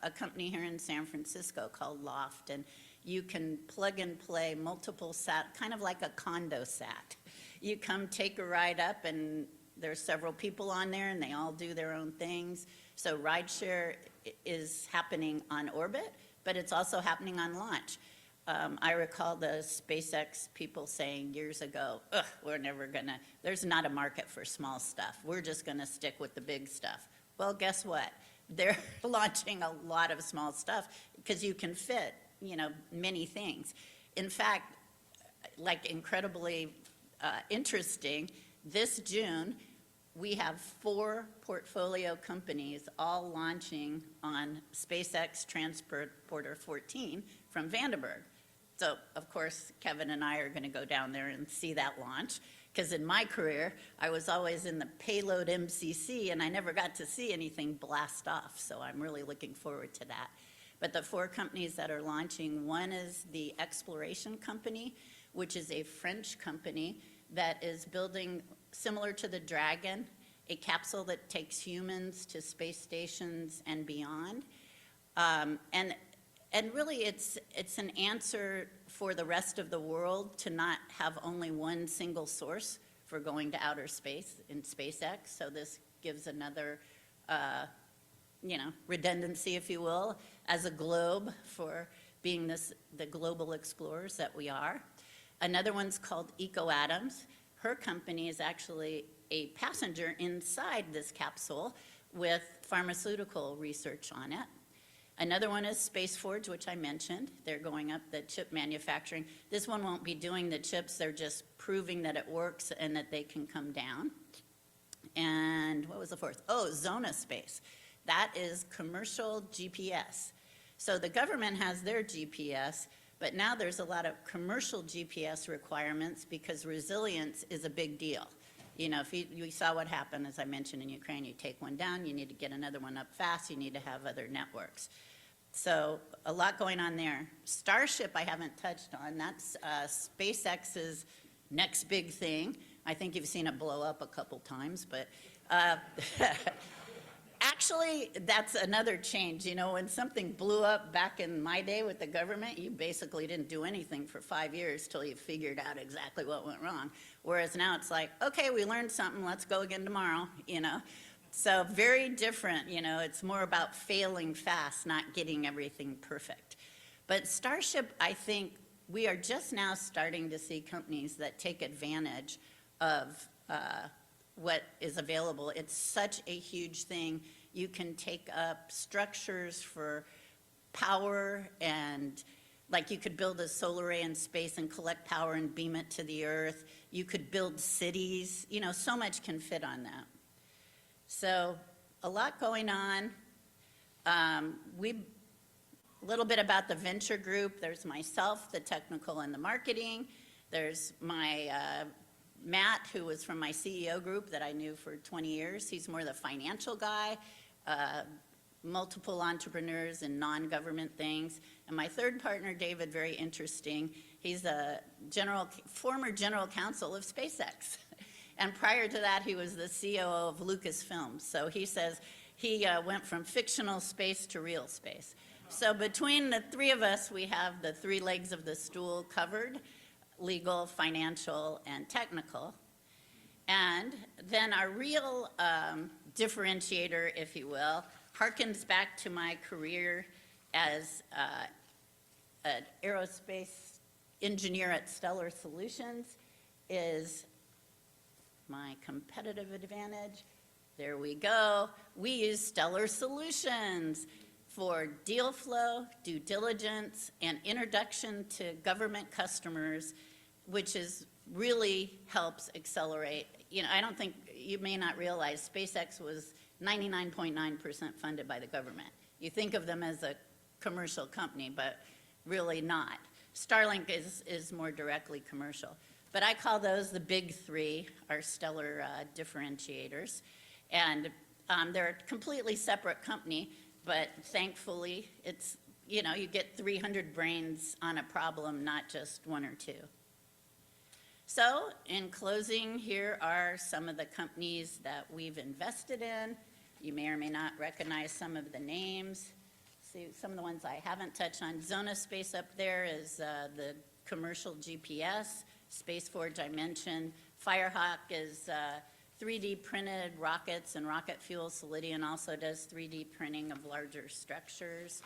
Q: a company here in San Francisco called Loft, and you can plug and play multiple sat, kind of like a condo sat. You come take a ride up, and There's several people on there, and they all do their own things. So rideshare is happening on orbit, but it's also happening on launch. I recall the SpaceX people saying years ago, ugh, we're never gonna, there's not a market for small stuff. We're just gonna stick with the big stuff. Well, guess what? They're launching a lot of small stuff because you can fit, many things. In fact, like incredibly interesting, this June, we have 4 portfolio companies all launching on SpaceX Transporter 14 from Vandenberg. So, of course, Kevin and I are going to go down there and see that launch, because in my career, I was always in the payload MCC, and I never got to see anything blast off, so I'm really looking forward to that. But the 4 companies that are launching, one is the Exploration Company, which is a French company that is building, similar to the Dragon, a capsule that takes humans to space stations and beyond. And really, it's an answer for the rest of the world to not have only one single source for going to outer space in SpaceX. So this gives another, redundancy, if you will, as a globe for being the global explorers that we are. Another one's called EcoAtoms. Her company is actually a passenger inside this capsule with pharmaceutical research on it. Another one is Space Forge, which I mentioned. They're going up the chip manufacturing. This one won't be doing the chips. They're just proving that it works and that they can come down. And what was the 4th? Oh, Zona Space. That is commercial GPS. So the government has their GPS, but now there's a lot of commercial GPS requirements because resilience is a big deal. If you saw what happened, as I mentioned, in Ukraine, you take one down, you need to get another one up fast, you need to have other networks. So a lot going on there. Starship I haven't touched on. That's SpaceX's next big thing. I think you've seen it blow up a couple times, but actually, that's another change. When something blew up back in my day with the government, you basically didn't do anything for 5 years till you figured out exactly what went wrong. Whereas now it's like, okay, we learned something, let's go again tomorrow, So very different, it's more about failing fast, not getting everything perfect. But Starship, I think, we are just now starting to see companies that take advantage of what is available. It's such a huge thing. You can take up structures for power, and like you could build a solar array in space and collect power and beam it to the Earth. You could build cities. So much can fit on that. So a lot going on. A little bit about the venture group. There's myself, the technical and the marketing. There's my Matt, who was from my CEO group that I knew for 20 years. He's more the financial guy, multiple entrepreneurs and non-government things. And my third partner, David, very interesting. He's a former general counsel of SpaceX. And prior to that, he was the COO of Lucasfilm. So he says he went from fictional space to real space. So between the 3 of us, we have the 3 legs of the stool covered: legal, financial, and technical. And then our real differentiator, if you will, harkens back to my career as an aerospace engineer at Stellar Solutions, is my competitive advantage. There we go. We use Stellar Solutions for deal flow, due diligence, and introduction to government customers, which really helps accelerate. I don't think, you may not realize, SpaceX was 99.9% funded by the government. You think of them as a commercial company, but really not. Starlink is more directly commercial. But I call those the big 3, our Stellar differentiators. And they're a completely separate company, but thankfully, it's, you get 300 brains on a problem, not just 1 or 2. So in closing, here are some of the companies that we've invested in. You may or may not recognize some of the names. See, some of the ones I haven't touched on. Zona Space up there is the commercial GPS. Space Forge I mentioned. Firehawk is 3D printed rockets and rocket fuel. Solidian also does 3D printing of larger structures.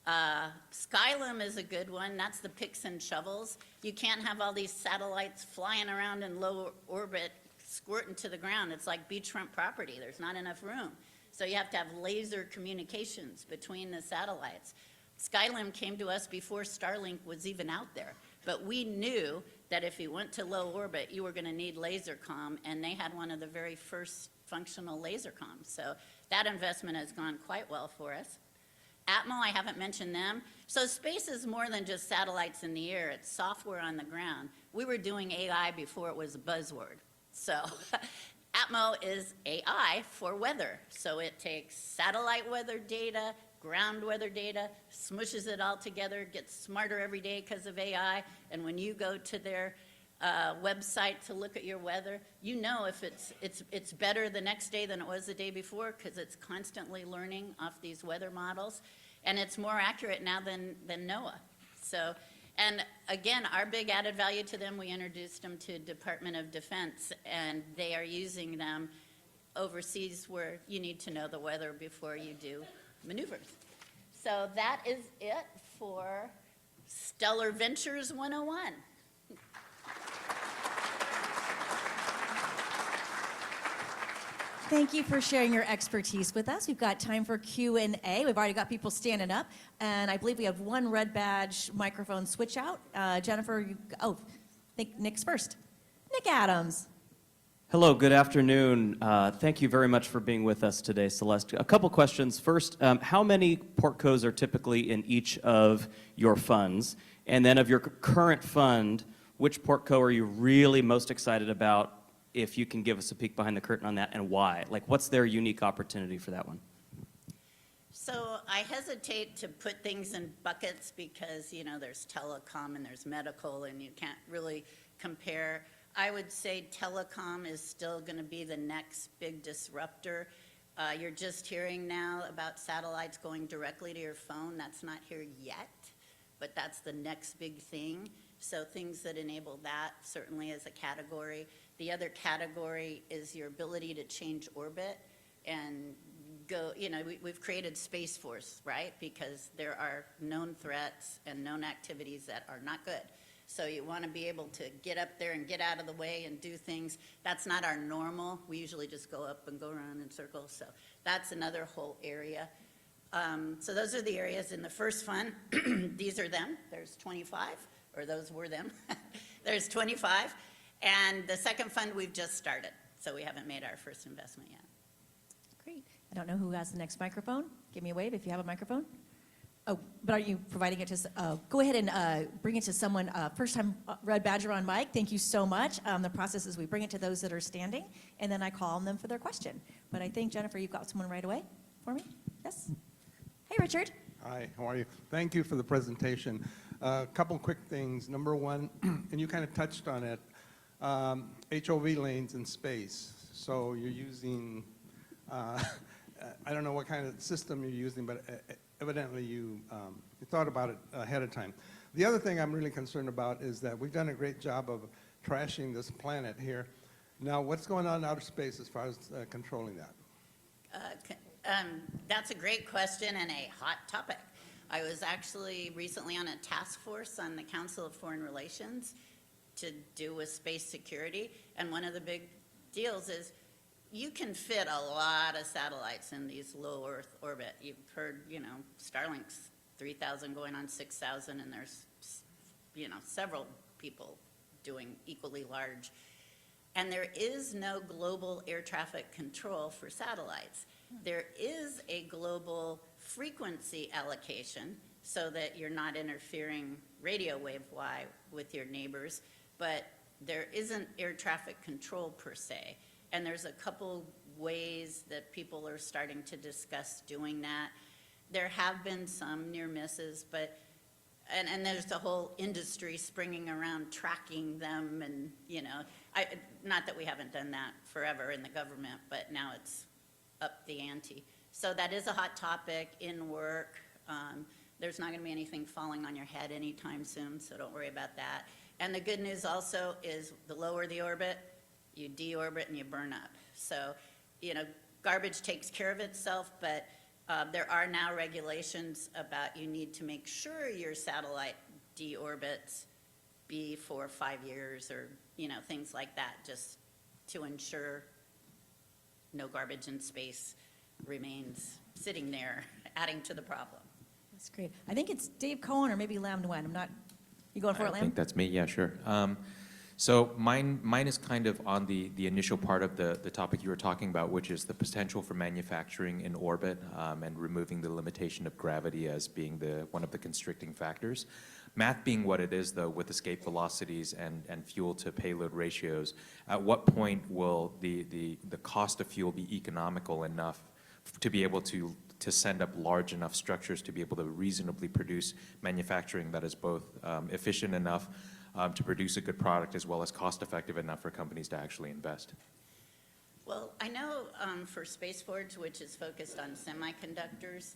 Q: Skylum is a good one. That's the picks and shovels. You can't have all these satellites flying around in low orbit squirting to the ground. It's like beachfront property. There's not enough room. So you have to have laser communications between the satellites. Skylum came to us before Starlink was even out there. But we knew that if you went to low orbit, you were going to need laser comm, and they had one of the very first functional laser comms. So that investment has gone quite well for us. Atmo, I haven't mentioned them. So space is more than just satellites in the air. It's software on the ground. We were doing AI before it was a buzzword. So Atmo is AI for weather. So it takes satellite weather data, ground weather data, smushes it all together, gets smarter every day because of AI, and when you go to their website to look at your weather, you know if it's better the next day than it was the day before because it's constantly learning off these weather models, and it's more accurate now than NOAA. So, and again, our big added value to them, we introduced them to Department of Defense, and they are using them overseas where you need to know the weather before you do maneuvers. So that is it for Stellar Ventures 101.
A: Thank you for sharing your expertise with us. We've got time for Q&A. We've already got people standing up, and I believe we have one red badge microphone switch out. Jennifer, I think Nick's first. Nick Adams.
R: Hello, good afternoon. Thank you very much for being with us today, Celeste. A couple questions. First, how many portcos are typically in each of your funds? And then of your current fund, which portco are you really most excited about, if you can give us a peek behind the curtain on that, and why? Like, what's their unique opportunity for that one?
Q: So I hesitate to put things in buckets because, you know, there's telecom and there's medical, and you can't really compare. I would say telecom is still going to be the next big disruptor. You're just hearing now about satellites going directly to your phone. That's not here yet, but that's the next big thing. So things that enable that certainly is a category. The other category is your ability to change orbit and go, you know, we've created Space Force, right? Because there are known threats and known activities that are not good. So you want to be able to get up there and get out of the way and do things. That's not our normal. We usually just go up and go around in circles. So that's another whole area. So those are the areas in the first fund. These are them. There's 25, or those were them. There's 25. And the second fund we've just started. So we haven't made our first investment yet.
A: Great. I don't know who has the next microphone. Give me a wave if you have a microphone. Oh, but are you providing it to, go ahead and bring it to someone, first time red badger on mic, thank you so much. The process is we bring it to those that are standing, and then I call on them for their question. But I think, Jennifer, you've got someone right away for me? Yes? Hey, Richard.
S: Hi, how are you? Thank you for the presentation. A couple quick things. Number one, and you kind of touched on it, HOV lanes in space. So you're using, I don't know what kind of system you're using, but evidently you thought about it ahead of time. The other thing I'm really concerned about is that we've done a great job of trashing this planet here. Now, what's going on in outer space as far as controlling that?
Q: That's a great question and a hot topic. I was actually recently on a task force on the Council of Foreign Relations to do with space security, and one of the big deals is you can fit a lot of satellites in these low Earth orbit. You've heard, you know, Starlink's 3,000 going on 6,000, and there's, you know, several people doing equally large. And there is no global air traffic control for satellites. There is a global frequency allocation so that you're not interfering radio wave-wise with your neighbors, but there isn't air traffic control per se. And there's a couple ways that people are starting to discuss doing that. There have been some near misses, but, and there's a whole industry springing around tracking them, and, you know, not that we haven't done that forever in the government, but now it's up the ante. So that is a hot topic in work. There's not going to be anything falling on your head anytime soon, so don't worry about that. And the good news also is the lower the orbit, you deorbit and you burn up. So, you know, garbage takes care of itself, but there are now regulations about you need to make sure your satellite deorbits for 5 years or, you know, things like that, just to ensure no garbage in space remains sitting there, adding to the problem.
A: That's great. I think it's Dave Cohen or maybe Lam Nguyen. I'm not, you going for it,
T: I
A: Lam?
T: think that's me, yeah, sure. So mine is kind of on the initial part of the topic you were talking about, which is the potential for manufacturing in orbit and removing the limitation of gravity as being one of the constricting factors. Math being what it is, though, with escape velocities and fuel to payload ratios, at what point will the cost of fuel be economical enough to be able to send up large enough structures to be able to reasonably produce manufacturing that is both efficient enough to produce a good product as well as cost-effective enough for companies to actually invest?
Q: Well, I know for Space Forge, which is focused on semiconductors,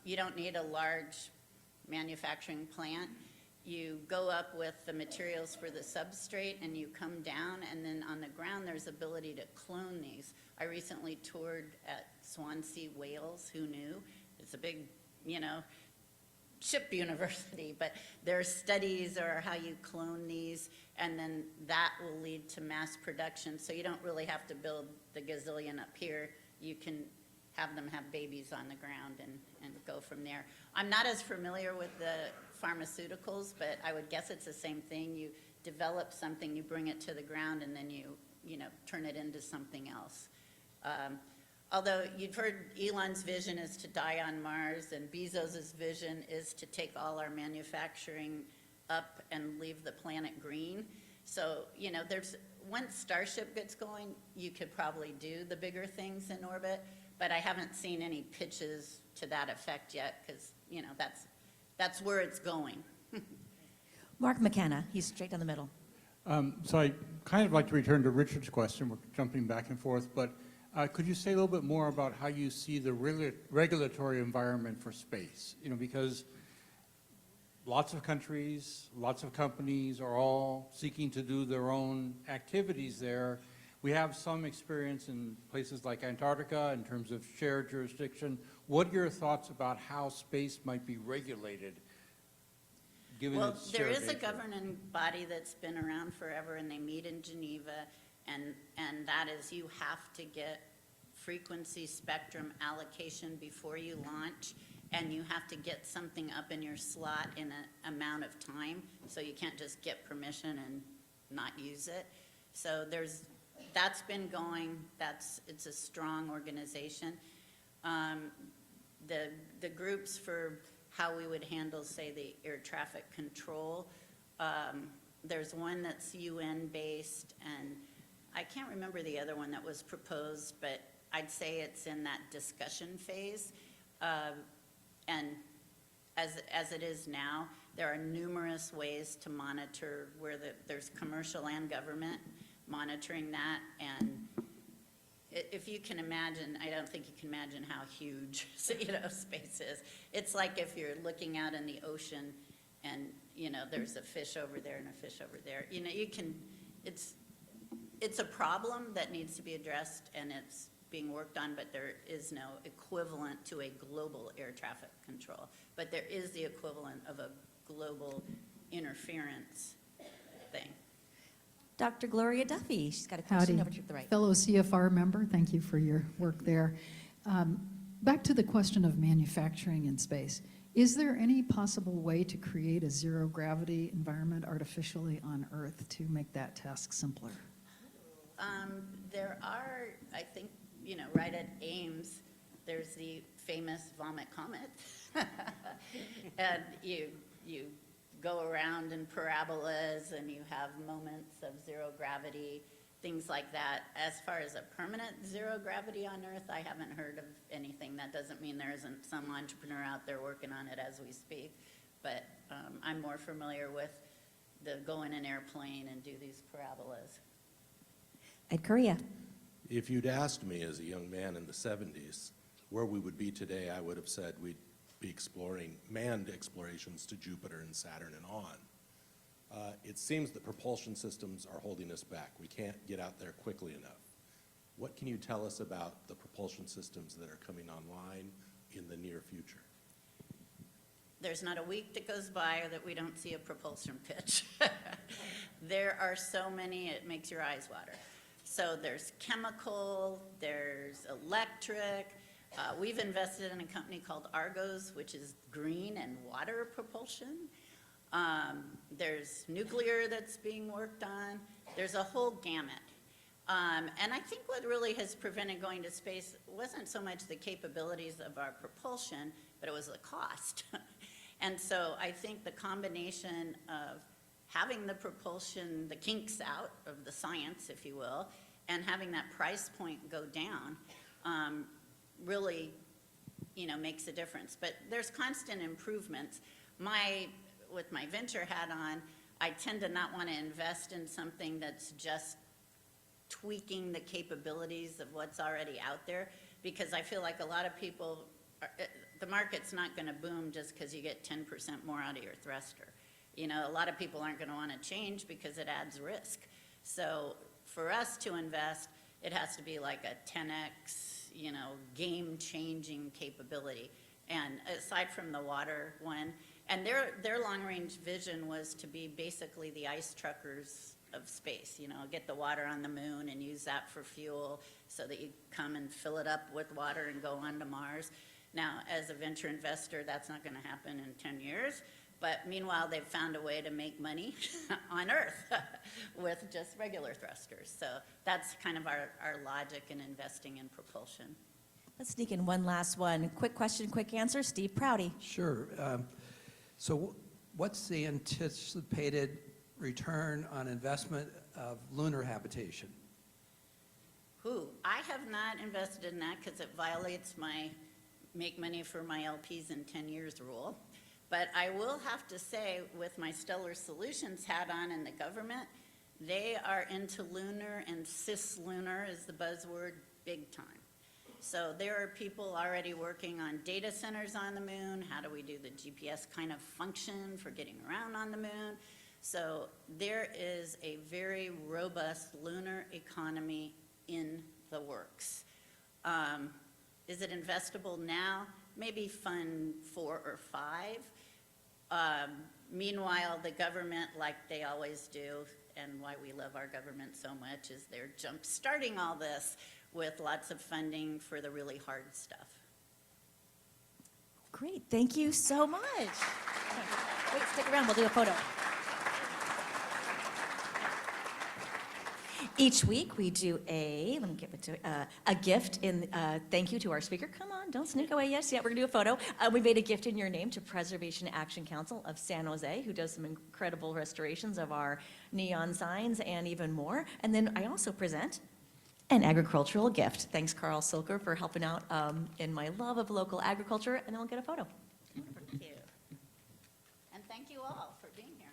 Q: you don't need a large manufacturing plant. You go up with the materials for the substrate and you come down, and then on the ground there's ability to clone these. I recently toured at Swansea, Wales. Who knew? It's a big, you know, ship university, but there's studies or how you clone these, and then that will lead to mass production. So you don't really have to build the gazillion up here. You can have them have babies on the ground and go from there. I'm not as familiar with the pharmaceuticals, but I would guess it's the same thing. You develop something, you bring it to the ground, and then you know, turn it into something else. Although you've heard Elon's vision is to die on Mars, and Bezos's vision is to take all our manufacturing up and leave the planet green. So, you know, once Starship gets going, you could probably do the bigger things in orbit, but I haven't seen any pitches to that effect yet, because, you know, that's where it's going.
A: Mark McKenna, he's straight down the middle.
H: So I kind of like to return to Richard's question. We're jumping back and forth, but could you say a little bit more about how you see the regulatory environment for space? You know, because lots of countries, lots of companies are all seeking to do their own activities there. We have some experience in places like Antarctica in terms of shared jurisdiction. What are your thoughts about how space might be regulated, given
Q: Well,
H: its
Q: there
H: shared
Q: is a
H: nature?
Q: governing body that's been around forever, and they meet in Geneva, and that is you have to get frequency spectrum allocation before you launch, and you have to get something up in your slot in an amount of time, so you can't just get permission and not use it. So that's been going, it's a strong organization. The groups for how we would handle, say, the air traffic control, there's one that's UN-based, and I can't remember the other one that was proposed, but I'd say it's in that discussion phase. And as it is now, there are numerous ways to monitor where there's commercial and government monitoring that. And if you can imagine, I don't think you can imagine how huge, you know, space is. It's like if you're looking out in the ocean and, you know, there's a fish over there and a fish over there. You know, it's a problem that needs to be addressed, and it's being worked on, but there is no equivalent to a global air traffic control. But there is the equivalent of a global interference thing.
A: Dr. Gloria Duffy, she's got a question
U: Howdy.
A: over to the right.
U: Fellow CFR member, thank you for your work there. Back to the question of manufacturing in space. Is there any possible way to create a zero gravity environment artificially on Earth to make that task simpler?
Q: There are, I think, you know, right at Ames, there's the famous Vomit Comet. And you go around in parabolas and you have moments of zero gravity, things like that. As far as a permanent zero gravity on Earth, I haven't heard of anything. That doesn't mean there isn't some entrepreneur out there working on it as we speak. But I'm more familiar with the go in an airplane and do these parabolas.
A: Ed Korea.
V: If you'd asked me as a young man in the 70s where we would be today, I would have said we'd be exploring manned explorations to Jupiter and Saturn and It seems that propulsion systems are holding us back. We can't get out there quickly enough. What can you tell us about the propulsion systems that are coming online in the near future?
Q: There's not a week that goes by that we don't see a propulsion pitch. There are so many, it makes your eyes water. So there's chemical, there's electric. We've invested in a company called Argos, which is green and water propulsion. There's nuclear that's being worked on. There's a whole gamut. And I think what really has prevented going to space wasn't so much the capabilities of our propulsion, but it was the cost. And so I think the combination of having the propulsion, the kinks out of the science, if you will, and having that price point go down really, makes a difference. But there's constant improvements. With my venture hat on, I tend to not want to invest in something that's just tweaking the capabilities of what's already out there, because I feel like a lot of people, the market's not going to boom just because you get 10% more out of your thruster. A lot of people aren't going to want to change because it adds risk. So for us to invest, it has to be like a 10x, game-changing capability. And aside from the water one, and their long-range vision was to be basically the ice truckers of space, get the water on the moon and use that for fuel so that you come and fill it up with water and go on to Mars. Now, as a venture investor, that's not going to happen in 10 years. But meanwhile, they've found a way to make money on Earth with just regular thrusters. So that's kind of our logic in investing in propulsion.
A: Let's sneak in one last one. Quick question, quick answer. Steve Prouty.
B: Sure. So what's the anticipated return on investment of lunar habitation?
Q: I have not invested in that because it violates my make money for my LPs in 10 years rule. But I will have to say, with my Stellar Solutions hat on in the government, they are into lunar, and cislunar is the buzzword, big time. So there are people already working on data centers on the moon. How do we do the GPS kind of function for getting around on the moon? So there is a very robust lunar economy in the works. Is it investable now? Maybe fund 4 or 5. Meanwhile, the government, like they always do, and why we love our government so much, is they're jump-starting all this with lots of funding for the really hard stuff.
A: Great, thank you so much. Wait, stick around, we'll do a photo. Each week we do a gift in thank you to our speaker. Come on, don't sneak away. Yes, yeah, we're gonna do a photo. We made a gift in your name to Preservation Action Council of San Jose, who does some incredible restorations of our neon signs and even more. And then I also present an agricultural gift. Thanks, Carl Silker, for helping out in my love of local agriculture, and then we'll get a photo.
Q: Thank you. And thank you all for being here.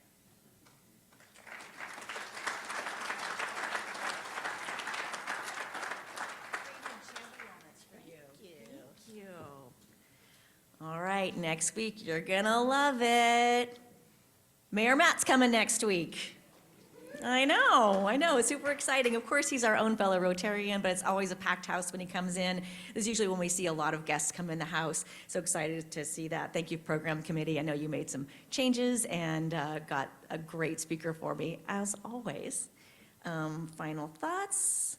A: Thank you. All right, next week, you're gonna love it. Mayor Matt's coming next week. I know, it's super exciting. Of course, he's our own fellow Rotarian, but it's always a packed house when he comes in. This is usually when we see a lot of guests come in the house. So excited to see that. Thank you, Program Committee. I know you made some changes and got a great speaker for me, as always. Final thoughts.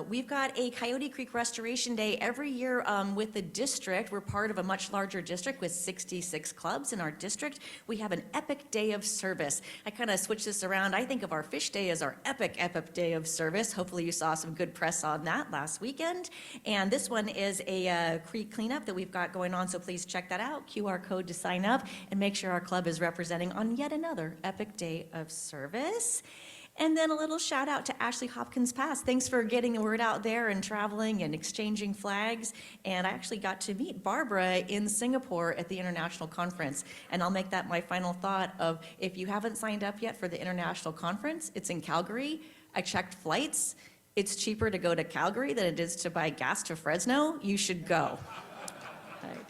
A: We've got a Coyote Creek Restoration Day every year with the district. We're part of a much larger district with 66 clubs in our district. We have an epic day of service. I kind of switch this around. I think of our fish day as our epic day of service. Hopefully you saw some good press on that last weekend. And this one is a creek cleanup that we've got going on, so please check that out. QR code to sign up and make sure our club is representing on yet another epic day of service. And then a little shout out to Ashley Hopkins Pass. Thanks for getting the word out there and traveling and exchanging flags. And I actually got to meet Barbara in Singapore at the international conference. And I'll make that my final thought of, if you haven't signed up yet for the international conference, it's in Calgary. I checked flights. It's cheaper to go to Calgary than it is to buy gas to Fresno. You should go. All right.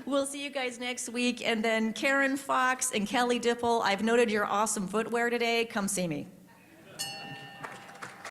A: We'll see you guys next week. And then Karen Fox and Kelly Dipple, I've noted your awesome footwear today. Come see me.